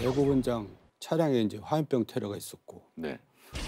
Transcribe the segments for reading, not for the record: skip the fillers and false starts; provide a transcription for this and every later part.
대법원장 차량에 이제 화염병 테러가 있었고. 네.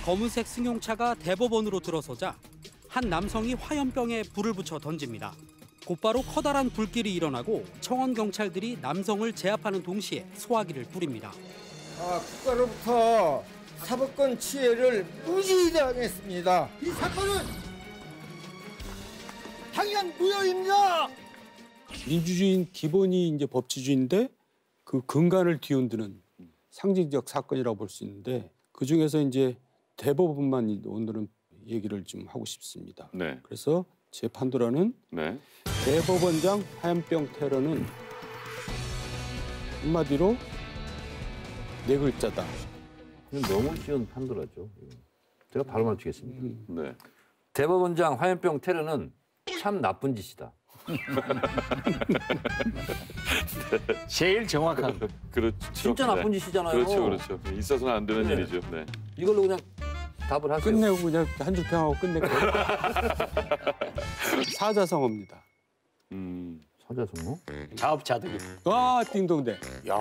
검은색 승용차가 대법원으로 들어서자 한 남성이 화염병에 불을 붙여 던집니다. 곧바로 커다란 불길이 일어나고 청원 경찰들이 남성을 제압하는 동시에 소화기를 뿌립니다. 국가로부터 사법권 침해를 무지당했습니다. 이 사건은 당연 무효입니다. 민주주의인 기본이 이제 법치주의인데 그 근간을 뒤흔드는 상징적 사건이라고 볼 수 있는데 그 중에서 이제 대법원만 오늘은 얘기를 좀 하고 싶습니다. 네. 그래서 제 판도라는 네. 대법원장 화염병 테러는 한마디로 네 글자다. 너무 쉬운 판도라죠. 제가 바로 맞추겠습니다. 네. 대법원장 화염병 테러는 참 나쁜 짓이다. 제일 정확한. 그렇죠. 진짜 나쁜 네. 짓이잖아요. 그렇죠. 있어서는 안 되는 네. 일이죠. 네. 이걸로 그냥 답을 하세요. 끝내고 그냥 한 줄 평하고 끝낼게요. 사자성어입니다. 사자성어? 자업자득이. 아, 띵동대. 야,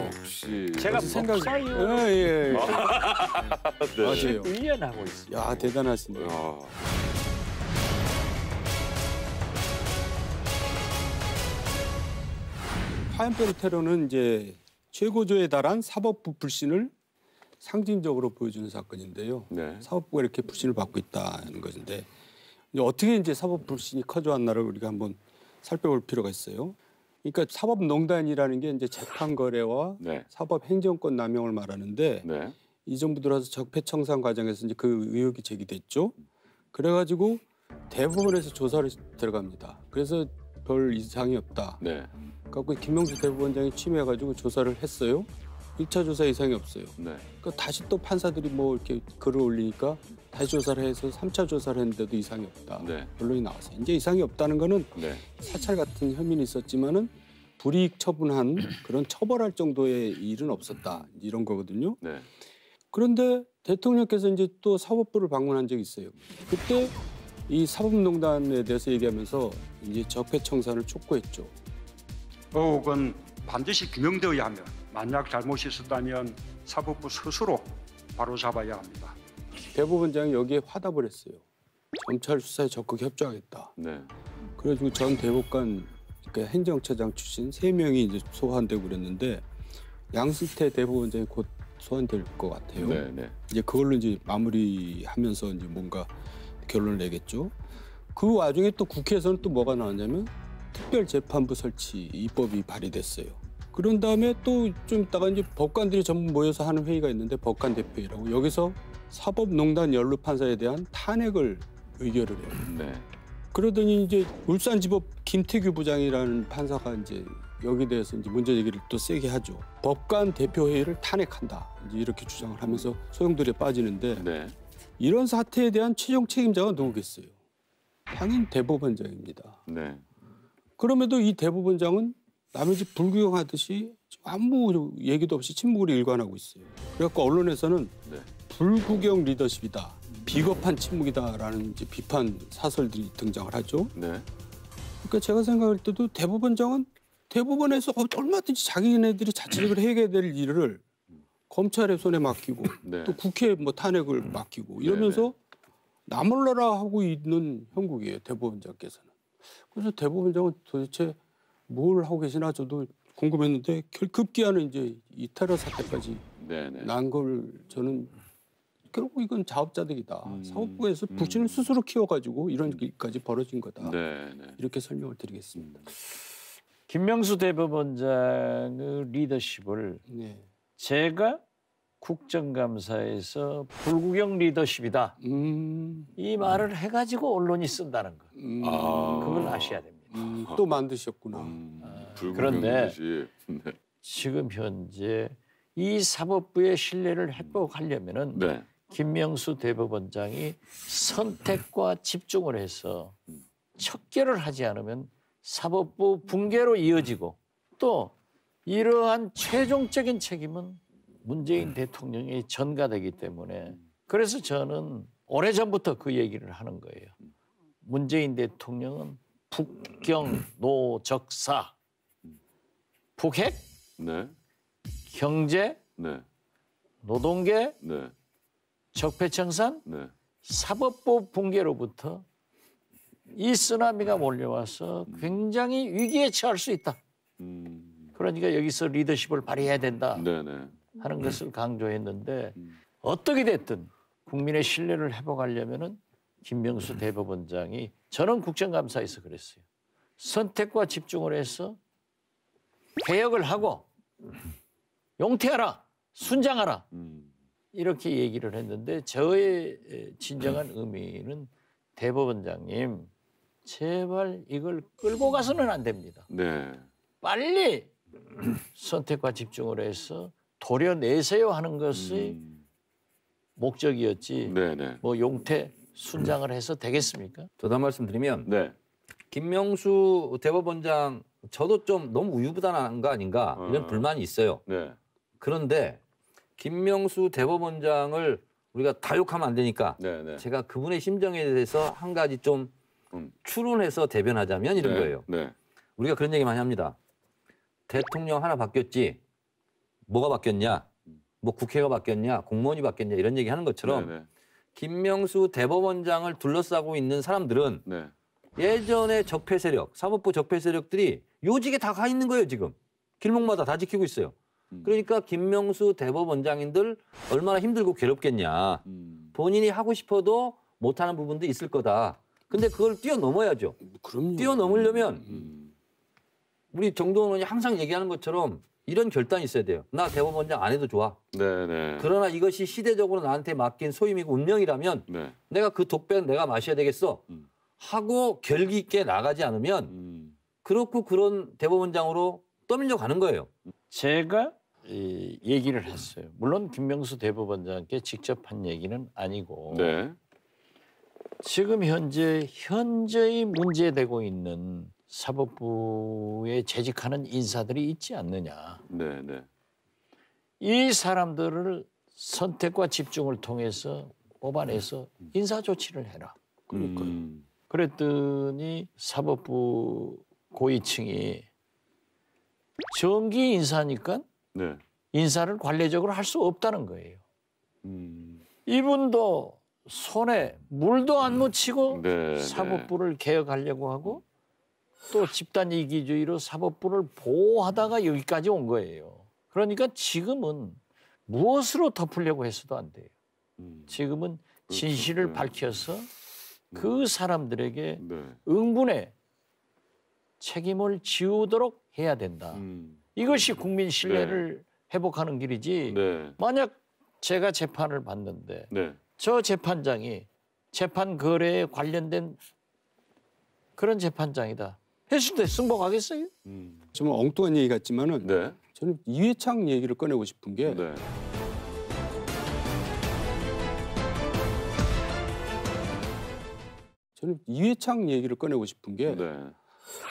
역시. 제가 생각이. 법사위원 예. 네. 맞아요. 1년 하고 있습니다. 야, 대단하시네요. 야. 화염병 테러는 이제 최고조에 달한 사법부 불신을 상징적으로 보여주는 사건인데요. 네. 사법부가 이렇게 불신을 받고 있다는 것인데 이제 어떻게 이제 사법 불신이 커져왔나를 우리가 한번 살펴볼 필요가 있어요. 그러니까 사법농단이라는 게 이제 재판 거래와 네. 사법 행정권 남용을 말하는데 네. 이 정부 들어서 적폐청산 과정에서 이제 그 의혹이 제기됐죠. 그래가지고 대법원에서 조사를 들어갑니다. 그래서 별 이상이 없다. 네. 갖고 김명수 대법원장이 취임해가지고 조사를 했어요. 1차 조사 이상이 없어요. 네. 그러니까 다시 또 판사들이 뭐 이렇게 글을 올리니까 다시 조사를 해서 3차 조사를 했는데도 이상이 없다. 네. 결론이 나왔어요. 이제 이상이 없다는 거는 네. 사찰 같은 혐의는 있었지만은 불이익 처분한 그런 처벌할 정도의 일은 없었다. 이런 거거든요. 네. 그런데 대통령께서 이제 또 사법부를 방문한 적이 있어요. 그때 이 사법농단에 대해서 얘기하면서 이제 적폐청산을 촉구했죠. 의혹은 반드시 규명되어야 하며 만약 잘못이 있었다면 사법부 스스로 바로잡아야 합니다. 대법원장이 여기에 화답을 했어요. 검찰 수사에 적극 협조하겠다. 네. 그래가지고 전 대법관 그러니까 행정처장 출신 3명이 이제 소환되고 그랬는데 양승태 대법원장이 곧 소환될 것 같아요. 네. 네. 이제 그걸로 이제 마무리하면서 이제 뭔가 결론을 내겠죠. 그 와중에 또 국회에서는 또 뭐가 나왔냐면 특별재판부 설치 입법이 발의됐어요. 그런 다음에 또 좀 있다가 이제 법관들이 전부 모여서 하는 회의가 있는데 법관 대표회라고 여기서 사법농단 연루 판사에 대한 탄핵을 의결을 해요. 네. 그러더니 이제 울산지법 김태규 부장이라는 판사가 이제 여기 대해서 이제 문제 제기를 또 세게 하죠. 법관 대표회의를 탄핵한다. 이제 이렇게 주장을 하면서 소용돌이에 빠지는데 네. 이런 사태에 대한 최종 책임자가 누구겠어요? 당연 대법원장입니다. 네. 그럼에도 이 대법원장은 남의 집 불구경하듯이 아무 얘기도 없이 침묵으로 일관하고 있어요. 그래갖고 언론에서는 네. 불구경 리더십이다, 비겁한 침묵이다라는 이제 비판 사설들이 등장을 하죠. 네. 그러니까 제가 생각할 때도 대법원장은 대법원에서 얼마든지 자기네들이 자체적으로 해결해야 될 일을 검찰의 손에 맡기고 네. 또 국회에 뭐 탄핵을 맡기고 이러면서 나몰라라 하고 있는 형국이에요. 대법원장께서는. 그래서 대법원장은 도대체 뭘 하고 계시나 저도 궁금했는데 급기야는 이제 이 테러 사태까지 네. 네. 난 걸 저는 결국 이건 자업자득이다. 사법부에서 불신을 스스로 키워가지고 이런 일까지 벌어진 거다. 네. 네. 이렇게 설명을 드리겠습니다. 김명수 대법원장의 리더십을 네. 제가 국정감사에서 불구경 리더십이다. 이 말을 해가지고 언론이 쓴다는 거. 그걸 아셔야 됩니다. 또 만드셨구나. 그런데 네. 지금 현재 이 사법부의 신뢰를 회복하려면은 네. 김명수 대법원장이 선택과 집중을 해서 척결을 하지 않으면 사법부 붕괴로 이어지고 또 이러한 최종적인 책임은 문재인 대통령이 전가되기 때문에 그래서 저는 오래전부터 그 얘기를 하는 거예요. 문재인 대통령은 북경 노적사 북핵 네. 경제, 네. 노동계, 네. 적폐청산, 네. 사법부 붕괴로부터 이 쓰나미가 몰려와서 굉장히 위기에 처할 수 있다. 그러니까 여기서 리더십을 발휘해야 된다 네네. 하는 것을 강조했는데 어떻게 됐든 국민의 신뢰를 회복하려면은 김명수 대법원장이 저는 국정감사에서 그랬어요. 선택과 집중을 해서 개혁을 하고 용퇴하라, 순장하라 이렇게 얘기를 했는데 저의 진정한 의미는 대법원장님 제발 이걸 끌고 가서는 안 됩니다. 네. 빨리 선택과 집중을 해서 도려내세요 하는 것이 목적이었지. 네네. 뭐 용퇴 순장을 해서 되겠습니까? 저도 한 말씀 드리면 네. 김명수 대법원장 저도 좀 너무 우유부단한 거 아닌가 이런 불만이 있어요. 네. 그런데 김명수 대법원장을 우리가 다 욕하면 안 되니까 네네. 제가 그분의 심정에 대해서 한 가지 좀 추론해서 대변하자면 이런 네. 거예요. 네. 우리가 그런 얘기 많이 합니다. 대통령 하나 바뀌었지 뭐가 바뀌었냐 뭐 국회가 바뀌었냐 공무원이 바뀌었냐 이런 얘기 하는 것처럼 네네. 김명수 대법원장을 둘러싸고 있는 사람들은 네. 예전에 적폐 세력, 사법부 적폐 세력들이 요직에 다 가 있는 거예요, 지금. 길목마다 다 지키고 있어요. 그러니까 김명수 대법원장인들 얼마나 힘들고 괴롭겠냐. 본인이 하고 싶어도 못하는 부분도 있을 거다. 근데 그걸 뛰어넘어야죠. 그럼요. 뛰어넘으려면 우리 정도원 의원이 항상 얘기하는 것처럼 이런 결단이 있어야 돼요. 나 대법원장 안 해도 좋아. 네네. 그러나 이것이 시대적으로 나한테 맡긴 소임이고 운명이라면 네. 내가 그 독배는 내가 마셔야 되겠어. 하고 결기 있게 나가지 않으면 그렇고 그런 대법원장으로 떠밀려 가는 거예요. 제가 얘기를 했어요. 물론 김명수 대법원장께 직접 한 얘기는 아니고 네. 지금 현재의 문제되고 있는 사법부에 재직하는 인사들이 있지 않느냐. 네네. 이 사람들을 선택과 집중을 통해서 뽑아내서 인사 조치를 해라. 그랬더니 사법부 고위층이 정기 인사니까 네. 인사를 관례적으로 할 수 없다는 거예요. 이분도 손에 물도 안 묻히고 네, 사법부를 개혁하려고 하고 또 집단 이기주의로 사법부를 보호하다가 여기까지 온 거예요. 그러니까 지금은 무엇으로 덮으려고 해서도 안 돼요. 지금은 진실을 밝혀서 그 사람들에게 네. 응분의 책임을 지우도록 해야 된다. 이것이 국민 신뢰를 회복하는 길이지. 네. 만약 제가 재판을 받는데 네. 저 재판장이 재판 거래에 관련된 그런 재판장이다 했을 때 승복하겠어요? 좀 엉뚱한 얘기 같지만은 네. 저는 이회창 얘기를 꺼내고 싶은 게 네. 저는 이회창 얘기를 꺼내고 싶은 게 네.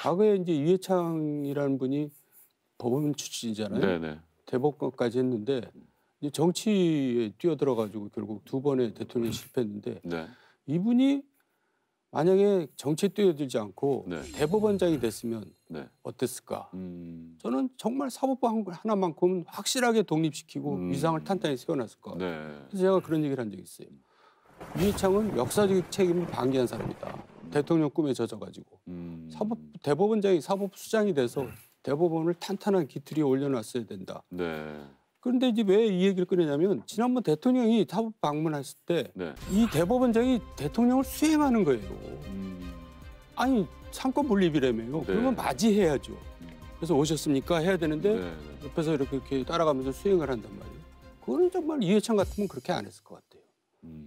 과거에 이제 이회창이라는 분이 법원 출신이잖아요. 네네. 대법관까지 했는데 이제 정치에 뛰어들어가지고 결국 두 번의 대통령이 실패했는데 네. 이분이 만약에 정치에 뛰어들지 않고 네. 대법원장이 됐으면 네. 어땠을까? 저는 정말 사법부 하나만큼은 확실하게 독립시키고 위상을 탄탄히 세워놨을 것 같아요. 네. 그래서 제가 그런 얘기를 한 적이 있어요. 이회창은 역사적 책임을 방기한 사람이다. 대통령 꿈에 젖어가지고 대법원장이 사법수장이 돼서 대법원을 탄탄한 기틀 위에 올려놨어야 된다. 네. 그런데 이제 왜 이 얘기를 꺼내냐면 지난번 대통령이 사법 방문했을 때 네. 이 대법원장이 대통령을 수행하는 거예요. 아니 상권 분립이라며요. 그러면 맞이해야죠. 그래서 오셨습니까? 해야 되는데 네. 옆에서 이렇게 따라가면서 수행을 한단 말이에요. 그거는 정말 이회창 같으면 그렇게 안 했을 것 같아요.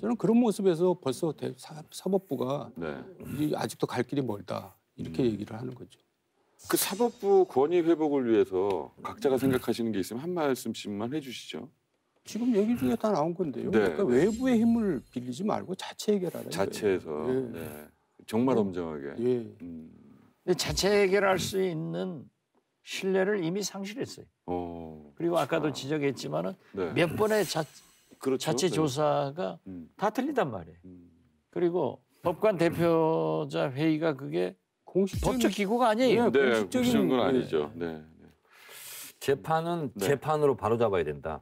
저는 그런 모습에서 벌써 사법부가 네. 아직도 갈 길이 멀다 이렇게 얘기를 하는 거죠. 그 사법부 권위 회복을 위해서 각자가 생각하시는 게 있으면 한 말씀씩만 해주시죠. 지금 얘기 중에 다 나온 건데요. 네. 그러니까 외부의 힘을 빌리지 말고 자체 해결하라. 자체에서 거예요. 예. 네. 정말 엄정하게. 예. 근데 자체 해결할 수 있는 신뢰를 이미 상실했어요. 그리고 아까도 지적했지만은 네. 몇 번의 그렇죠. 자체 네. 조사가 다 틀리단 말이에요. 그리고 법관 대표자 회의가 그게 공식적인 법적 기구가 아니에요. 네, 공식적인 공식적인 건 아니죠. 네. 네. 재판은 네. 재판으로 바로잡아야 된다.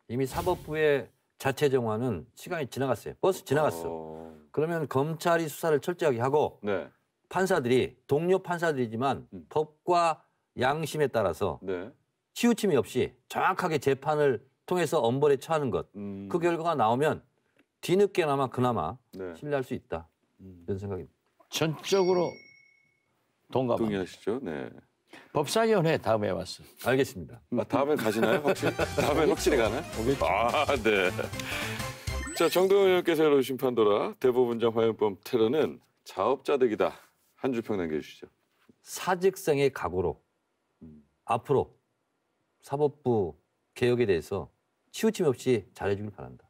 이미 사법부의 자체 정화는 시간이 지나갔어요. 버스 지나갔어. 그러면 검찰이 수사를 철저하게 하고 네. 판사들이 동료 판사들이지만 법과 양심에 따라서 네. 치우침이 없이 정확하게 재판을 통해서 엄벌에 처하는 것. 그 결과가 나오면 뒤늦게나마 그나마 네. 신뢰할 수 있다. 이런 생각입니다. 전적으로 동감합니다. 동의하시죠? 네. 법사위원회 다음에 왔어. 알겠습니다. 다음엔 가시나요? 확실히? 다음엔 확실히 가나요? 네. 자, 정동원 의원께서 해놓으신 판도라 대법원장 화형법 테러는 자업자득이다. 한 줄 평 남겨주시죠. 사직성의 각오로 앞으로 사법부 개혁에 대해서 치우침 없이 잘해주길 바란다.